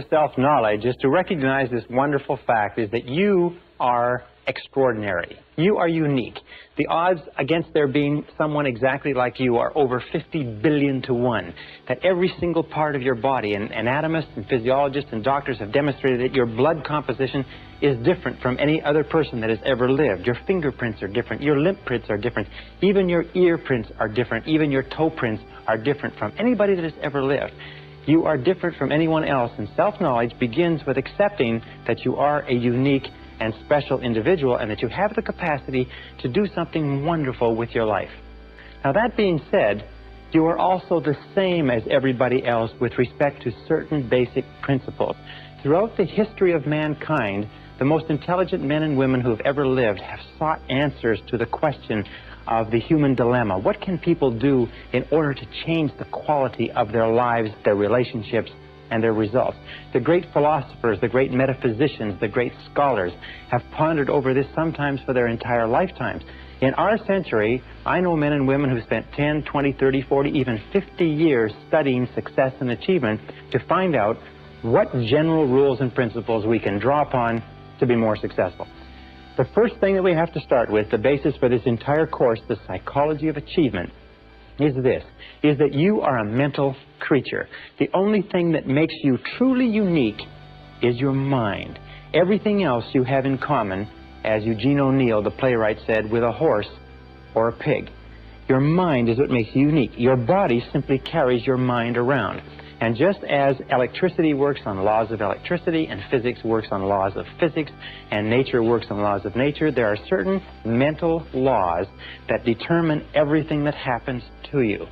self-knowledge is to recognize this wonderful fact is that you are extraordinary. You are unique. The odds against there being someone exactly like you are over 50 billion to 1. That every single part of your body, and anatomists and physiologists and doctors have demonstrated that your blood composition is different from any other person that has ever lived. Your fingerprints are different. Your lip prints are different. Even your ear prints are different. Even your toe prints are different from anybody that has ever lived. You are different from anyone else, and self-knowledge begins with accepting that you are a unique and special individual and that you have the capacity to do something wonderful with your life. Now, that being said, you are also the same as everybody else with respect to certain basic principles. Throughout the history of mankind, the most intelligent men and women who have ever lived have sought answers to the question of the human dilemma. What can people do in order to change the quality of their lives, their relationships, and their results? The great philosophers, the great metaphysicians, the great scholars have pondered over this sometimes for their entire lifetimes. In our century, I know men and women who spent 10, 20, 30, 40, even 50 years studying success and achievement to find out what general rules and principles we can draw upon to be more successful. The first thing that we have to start with, the basis for this entire course, the psychology of achievement, is this, is that you are a mental creature. The only thing that makes you truly unique is your mind. Everything else you have in common, as Eugene O'Neill, the playwright, said, with a horse or a pig. Your mind is what makes you unique. Your body simply carries your mind around. And just as electricity works on laws of electricity, and physics works on laws of physics, and nature works on laws of nature, there are certain mental laws that determine everything that happens to you.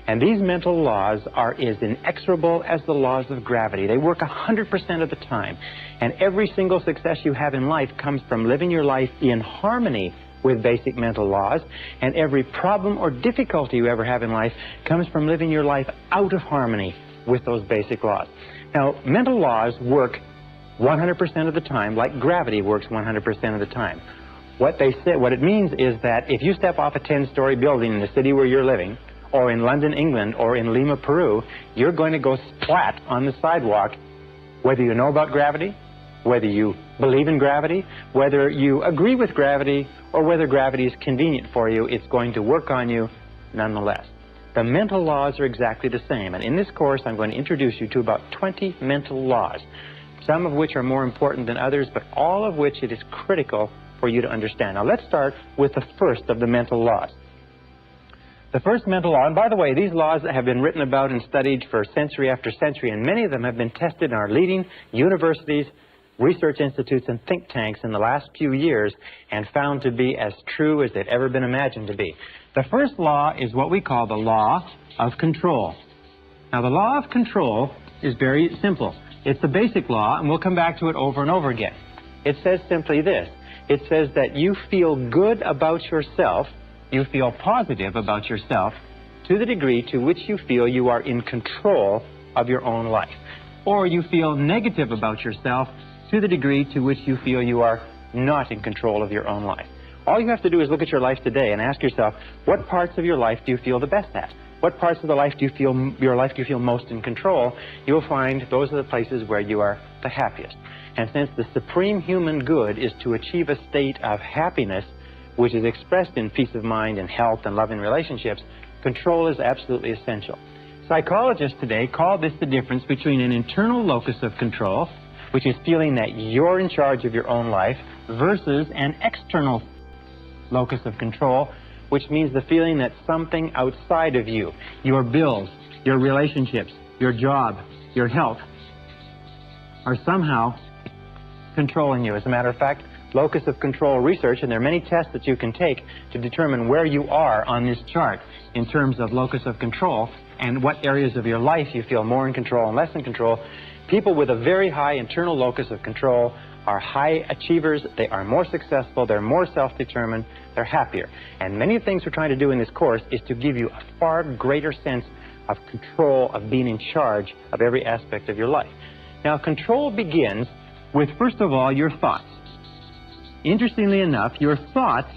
And these mental laws are as inexorable as the laws of gravity. They work 100% of the time. And every single success you have in life comes from living your life in harmony with basic mental laws, and every problem or difficulty you ever have in life comes from living your life out of harmony with those basic laws. Now, mental laws work 100% of the time, like gravity works 100% of the time. What it means is that if you step off a 10-story building in the city where you're living, or in London, England, or in Lima, Peru, you're going to go splat on the sidewalk, whether you know about gravity, whether you believe in gravity, whether you agree with gravity, or whether gravity is convenient for you, it's going to work on you nonetheless. The mental laws are exactly the same, and in this course I'm going to introduce you to about 20 mental laws, some of which are more important than others, but all of which it is critical for you to understand. Now let's start with the first of the mental laws. The first mental law, and by the way, these laws have been written about and studied for century after century, and many of them have been tested in our leading universities, research institutes, and think tanks in the last few years and found to be as true as they've ever been imagined to be. The first law is what we call the law of control. Now, the law of control is very simple. It's the basic law, and we'll come back to it over and over again. It says simply this. It says that you feel good about yourself, you feel positive about yourself, to the degree to which you feel you are in control of your own life. Or you feel negative about yourself to the degree to which you feel you are not in control of your own life. All you have to do is look at your life today and ask yourself, what parts of your life do you feel the best at? What parts of the life do you feel, your life do you feel most in control? You'll find those are the places where you are the happiest. And since the supreme human good is to achieve a state of happiness, which is expressed in peace of mind and health and loving relationships, control is absolutely essential. Psychologists today call this the difference between an internal locus of control, which is feeling that you're in charge of your own life, versus an external locus of control, which means the feeling that something outside of you, your bills, your relationships, your job, your health, are somehow controlling you. As a matter of fact, locus of control research, and there are many tests that you can take to determine where you are on this chart in terms of locus of control and what areas of your life you feel more in control and less in control. People with a very high internal locus of control are high achievers, they are more successful, they're more self-determined, they're happier. And many of the things we're trying to do in this course is to give you a far greater sense of control, of being in charge of every aspect of your life. Now, control begins with, first of all, your thoughts. Interestingly enough, your thoughts,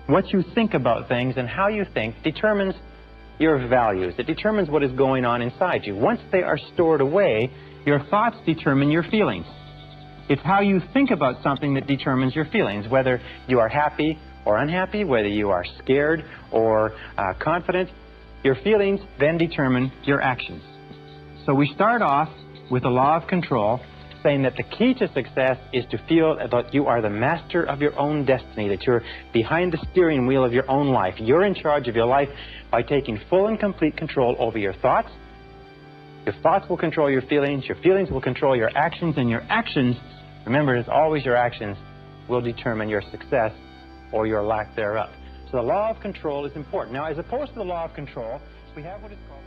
what you think about things and how you think, determines your values. It determines what is going on inside you. Once they are stored away, Your thoughts determine your feelings. It's how you think about something that determines your feelings, whether you are happy or unhappy, whether you are scared or confident. Your feelings then determine your actions. So we start off with the law of control, saying that the key to success is to feel that you are the master of your own destiny, that you're behind the steering wheel of your own life. You're in charge of your life by taking full and complete control over your thoughts. Your thoughts will control your feelings will control your actions, and your actions, remember, it's always your actions, will determine your success or your lack thereof. So the law of control is important. Now, as opposed to the law of control, we have what is called